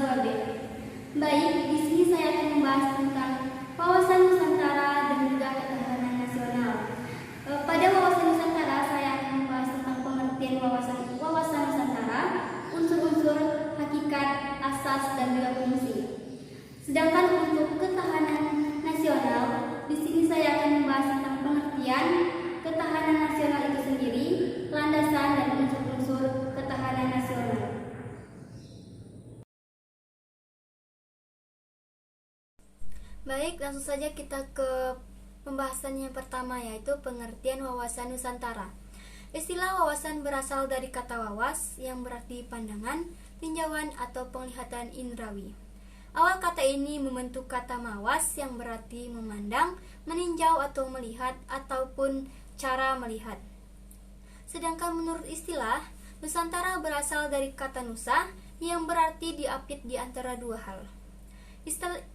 2B. Baik, di sini saya akan membahas tentang wawasan Nusantara dan juga ketahanan nasional. Pada wawasan Nusantara saya akan membahas tentang pengertian wawasan Nusantara, unsur-unsur, hakikat, asas, dan juga fungsi. Sedangkan untuk ketahanan nasional, di sini saya akan membahas tentang pengertian ketahanan nasional itu sendiri, landasan dan unsur-unsur ketahanan nasional. Baik, langsung saja kita ke pembahasan yang pertama, yaitu pengertian wawasan Nusantara. Istilah wawasan berasal dari kata wawas yang berarti pandangan, tinjauan, atau penglihatan indrawi. Awal kata ini membentuk kata mawas yang berarti memandang, meninjau atau melihat, ataupun cara melihat. Sedangkan menurut istilah, Nusantara berasal dari kata nusa yang berarti diapit di antara dua hal.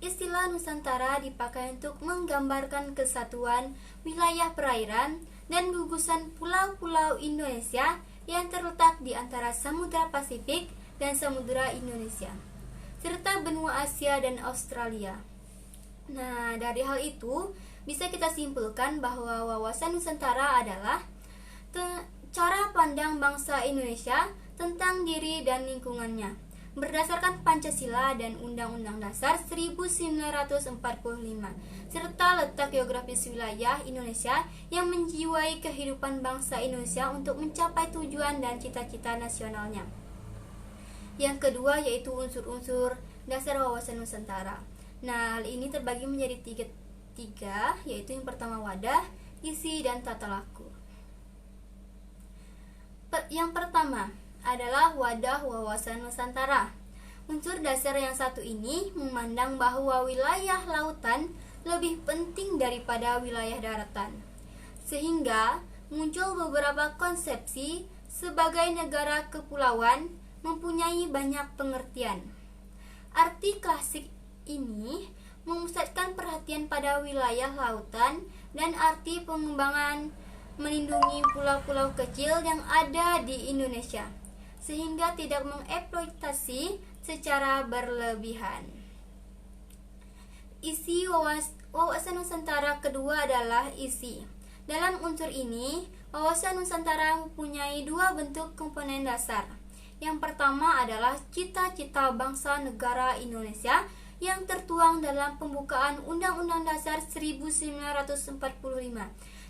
Istilah Nusantara dipakai untuk menggambarkan kesatuan wilayah perairan dan gugusan pulau-pulau Indonesia yang terletak di antara Samudra Pasifik dan Samudra Indonesia, serta benua Asia dan Australia. Nah, dari hal itu bisa kita simpulkan bahwa wawasan Nusantara adalah cara pandang bangsa Indonesia tentang diri dan lingkungannya berdasarkan Pancasila dan Undang-Undang Dasar 1945, serta letak geografis wilayah Indonesia yang menjiwai kehidupan bangsa Indonesia untuk mencapai tujuan dan cita-cita nasionalnya. Yang kedua yaitu unsur-unsur dasar wawasan Nusantara. Nah, hal ini terbagi menjadi tiga, yaitu yang pertama wadah, isi, dan tata laku. Yang pertama adalah wadah wawasan Nusantara. Unsur dasar yang satu ini memandang bahwa wilayah lautan lebih penting daripada wilayah daratan, sehingga muncul beberapa konsepsi sebagai negara kepulauan mempunyai banyak pengertian. Arti klasik ini memusatkan perhatian pada wilayah lautan dan arti pengembangan melindungi pulau-pulau kecil yang ada di Indonesia, sehingga tidak mengeksploitasi secara berlebihan. Isi wawasan Nusantara kedua adalah isi. Dalam unsur ini, wawasan Nusantara mempunyai dua bentuk komponen dasar. Yang pertama adalah cita-cita bangsa negara Indonesia yang tertuang dalam pembukaan Undang-Undang Dasar 1945.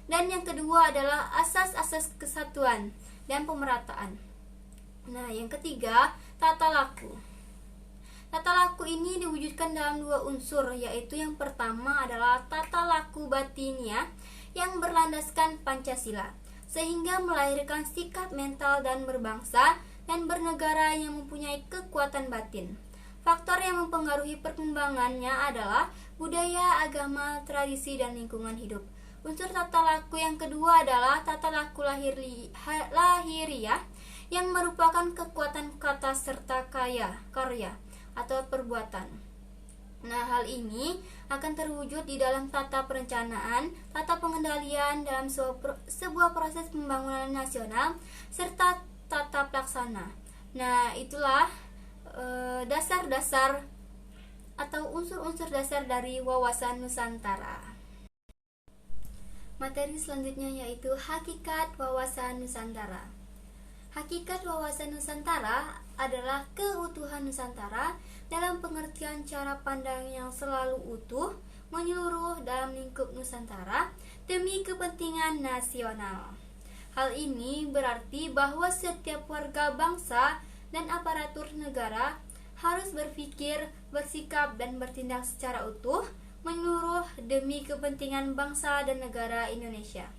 Dan yang kedua adalah asas-asas kesatuan dan pemerataan. Nah, yang ketiga, tata laku. Tata laku ini diwujudkan dalam dua unsur, yaitu yang pertama adalah tata laku batinia yang berlandaskan Pancasila, sehingga melahirkan sikap mental dan berbangsa dan bernegara yang mempunyai kekuatan batin. Faktor yang mempengaruhi perkembangannya adalah budaya, agama, tradisi, dan lingkungan hidup. Unsur tata laku yang kedua adalah tata laku lahiriah yang merupakan kekuatan kata serta karya atau perbuatan. Nah, hal ini akan terwujud di dalam tata perencanaan, tata pengendalian dalam sebuah proses pembangunan nasional, serta tata pelaksana. Nah, itulah dasar-dasar atau unsur-unsur dasar dari wawasan Nusantara. Materi selanjutnya yaitu hakikat wawasan Nusantara. Hakikat wawasan Nusantara adalah keutuhan Nusantara dalam pengertian cara pandang yang selalu utuh, menyeluruh dalam lingkup Nusantara demi kepentingan nasional. Hal ini berarti bahwa setiap warga bangsa dan aparatur negara harus berpikir, bersikap, dan bertindak secara utuh, menyeluruh demi kepentingan bangsa dan negara Indonesia.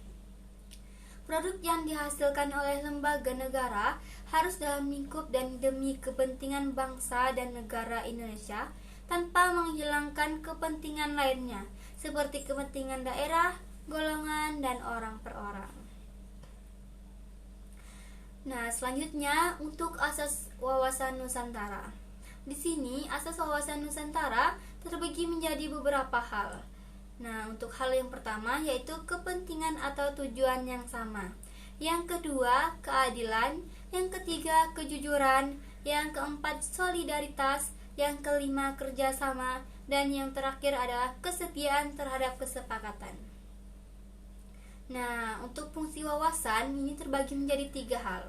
Produk yang dihasilkan oleh lembaga negara harus dalam lingkup dan demi kepentingan bangsa dan negara Indonesia tanpa menghilangkan kepentingan lainnya, seperti kepentingan daerah, golongan, dan orang per orang. Nah, selanjutnya untuk asas wawasan Nusantara. Di sini asas wawasan Nusantara terbagi menjadi beberapa hal. Nah, untuk hal yang pertama yaitu kepentingan atau tujuan yang sama. Yang kedua, keadilan. Yang ketiga, kejujuran. Yang keempat, solidaritas. yang kelima kerjasama, dan yang terakhir adalah kesetiaan terhadap kesepakatan. Nah, untuk fungsi wawasan ini terbagi menjadi 3 hal.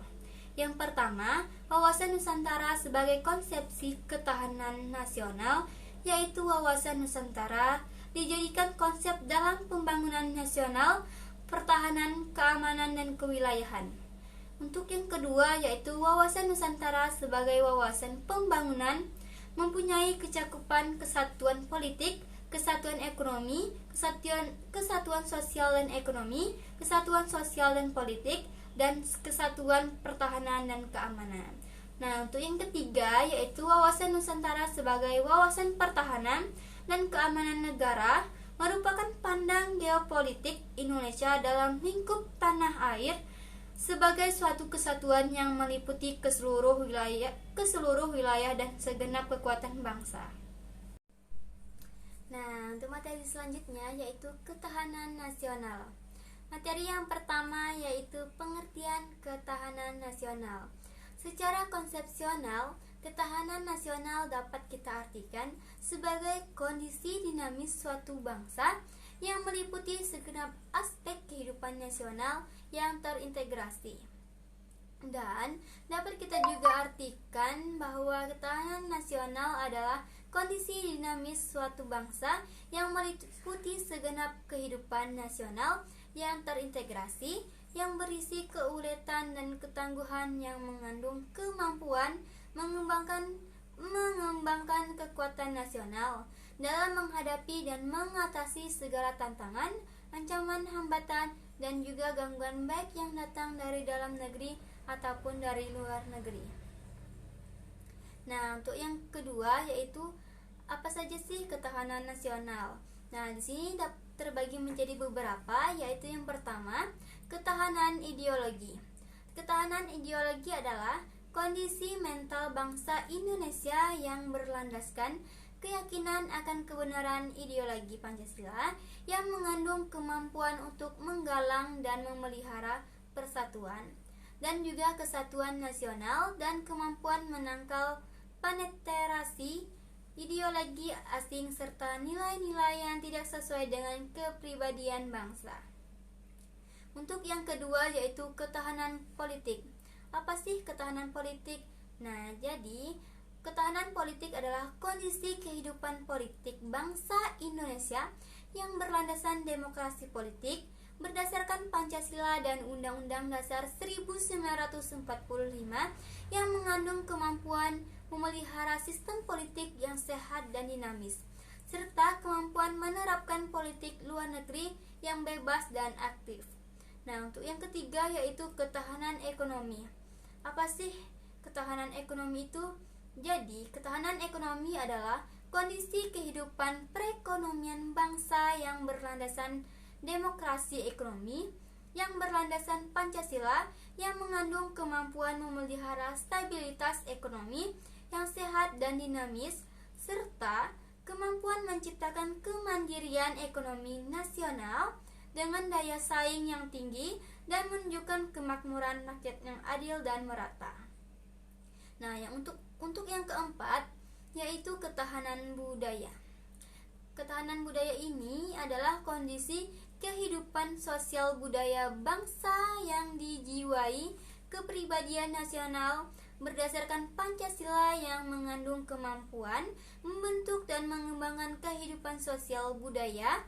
Yang pertama, wawasan Nusantara sebagai konsepsi ketahanan nasional, yaitu wawasan Nusantara dijadikan konsep dalam pembangunan nasional, pertahanan, keamanan, dan kewilayahan. Untuk yang kedua, yaitu wawasan Nusantara sebagai wawasan pembangunan, mempunyai kecakupan kesatuan politik, kesatuan ekonomi, kesatuan sosial dan ekonomi, kesatuan sosial dan politik, dan kesatuan pertahanan dan keamanan. Nah, untuk yang ketiga yaitu wawasan Nusantara sebagai wawasan pertahanan dan keamanan negara, merupakan pandang geopolitik Indonesia dalam lingkup tanah air sebagai suatu kesatuan yang meliputi ke seluruh wilayah dan segenap kekuatan bangsa. Nah, untuk materi selanjutnya yaitu ketahanan nasional. Materi yang pertama yaitu pengertian ketahanan nasional. Secara konsepsional, ketahanan nasional dapat kita artikan sebagai kondisi dinamis suatu bangsa yang meliputi segenap aspek kehidupan nasional yang terintegrasi. Dan dapat kita juga artikan bahwa ketahanan nasional adalah kondisi dinamis suatu bangsa yang meliputi segenap kehidupan nasional yang terintegrasi, yang berisi keuletan dan ketangguhan, yang mengandung kemampuan mengembangkan kekuatan nasional dalam menghadapi dan mengatasi segala tantangan, ancaman, hambatan, dan juga gangguan baik yang datang dari dalam negeri ataupun dari luar negeri. Nah, untuk yang kedua yaitu apa saja sih ketahanan nasional? Nah, di sini terbagi menjadi beberapa, yaitu yang pertama, ketahanan ideologi. Ketahanan ideologi adalah kondisi mental bangsa Indonesia yang berlandaskan keyakinan akan kebenaran ideologi Pancasila yang mengandung kemampuan untuk menggalang dan memelihara persatuan dan juga kesatuan nasional dan kemampuan menangkal penetrasi ideologi asing serta nilai-nilai yang tidak sesuai dengan kepribadian bangsa. Untuk yang kedua yaitu ketahanan politik. Apa sih ketahanan politik? Nah, jadi ketahanan politik adalah kondisi kehidupan politik bangsa Indonesia yang berlandasan demokrasi politik berdasarkan Pancasila dan Undang-Undang Dasar 1945 yang mengandung kemampuan memelihara sistem politik yang sehat dan dinamis, serta kemampuan menerapkan politik luar negeri yang bebas dan aktif. Nah, untuk yang ketiga yaitu ketahanan ekonomi. Apa sih ketahanan ekonomi itu? Jadi, ketahanan ekonomi adalah kondisi kehidupan perekonomian bangsa yang berlandasan demokrasi ekonomi, yang berlandasan Pancasila, yang mengandung kemampuan memelihara stabilitas ekonomi yang sehat dan dinamis, serta kemampuan menciptakan kemandirian ekonomi nasional dengan daya saing yang tinggi dan menunjukkan kemakmuran rakyat yang adil dan merata. Nah, yang untuk yang keempat yaitu ketahanan budaya. Ketahanan budaya ini adalah kondisi kehidupan sosial budaya bangsa yang dijiwai kepribadian nasional berdasarkan Pancasila yang mengandung kemampuan membentuk dan mengembangkan kehidupan sosial budaya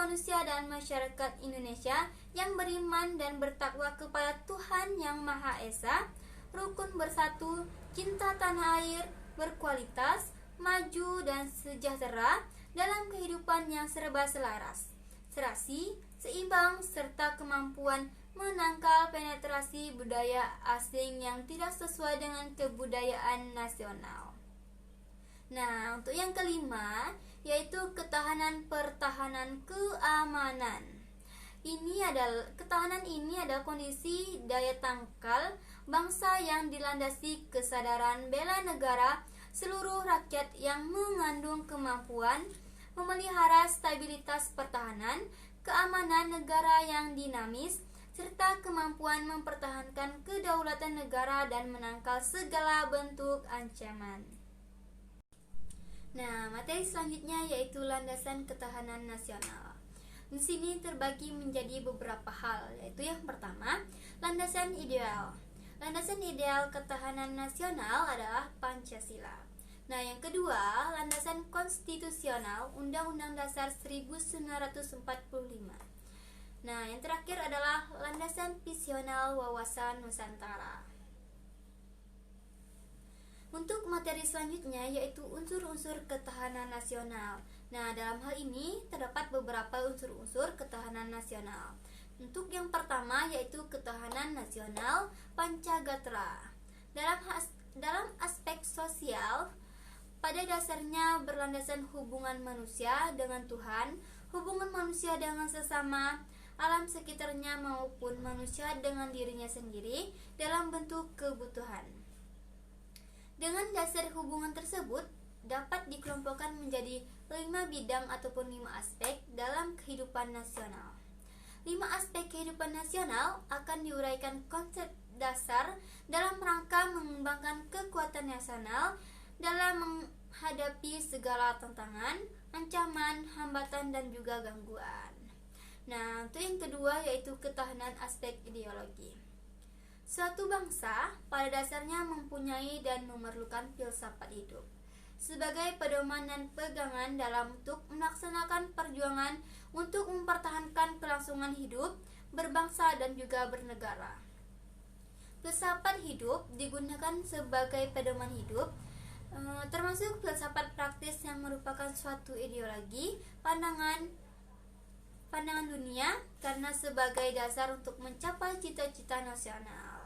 manusia dan masyarakat Indonesia yang beriman dan bertakwa kepada Tuhan Yang Maha Esa, rukun bersatu, cinta tanah air, berkualitas, maju dan sejahtera dalam kehidupan yang serba selaras, serasi, seimbang, serta kemampuan menangkal penetrasi budaya asing yang tidak sesuai dengan kebudayaan nasional. Nah, untuk yang kelima yaitu ketahanan pertahanan keamanan. Ketahanan ini adalah kondisi daya tangkal bangsa yang dilandasi kesadaran bela negara seluruh rakyat yang mengandung kemampuan memelihara stabilitas pertahanan, keamanan negara yang dinamis, serta kemampuan mempertahankan kedaulatan negara dan menangkal segala bentuk ancaman. Nah, materi selanjutnya yaitu landasan ketahanan nasional. Di sini terbagi menjadi beberapa hal, yaitu yang pertama, landasan ideal. Landasan ideal ketahanan nasional adalah Pancasila. Nah, yang kedua, landasan konstitusional Undang-Undang Dasar 1945. Nah, yang terakhir adalah landasan visional wawasan Nusantara. Untuk materi selanjutnya yaitu unsur-unsur ketahanan nasional. Nah, dalam hal ini terdapat beberapa unsur-unsur ketahanan nasional. Untuk yang pertama yaitu ketahanan nasional Pancagatra. Dalam aspek sosial, pada dasarnya berlandasan hubungan manusia dengan Tuhan, hubungan manusia dengan sesama, alam sekitarnya maupun manusia dengan dirinya sendiri dalam bentuk kebutuhan. Dengan dasar hubungan tersebut dapat dikelompokkan menjadi 5 bidang ataupun 5 aspek dalam kehidupan nasional. 5 aspek kehidupan nasional akan diuraikan konsep dasar dalam rangka mengembangkan kekuatan nasional dalam menghadapi segala tantangan, ancaman, hambatan, dan juga gangguan. Nah, untuk yang kedua yaitu ketahanan aspek ideologi. Suatu bangsa pada dasarnya mempunyai dan memerlukan filsafat hidup sebagai pedoman dan pegangan dalam untuk melaksanakan perjuangan untuk mempertahankan kelangsungan hidup, berbangsa dan juga bernegara. Filsafat hidup digunakan sebagai pedoman hidup, termasuk filsafat praktis yang merupakan suatu ideologi, pandangan dunia karena sebagai dasar untuk mencapai cita-cita nasional.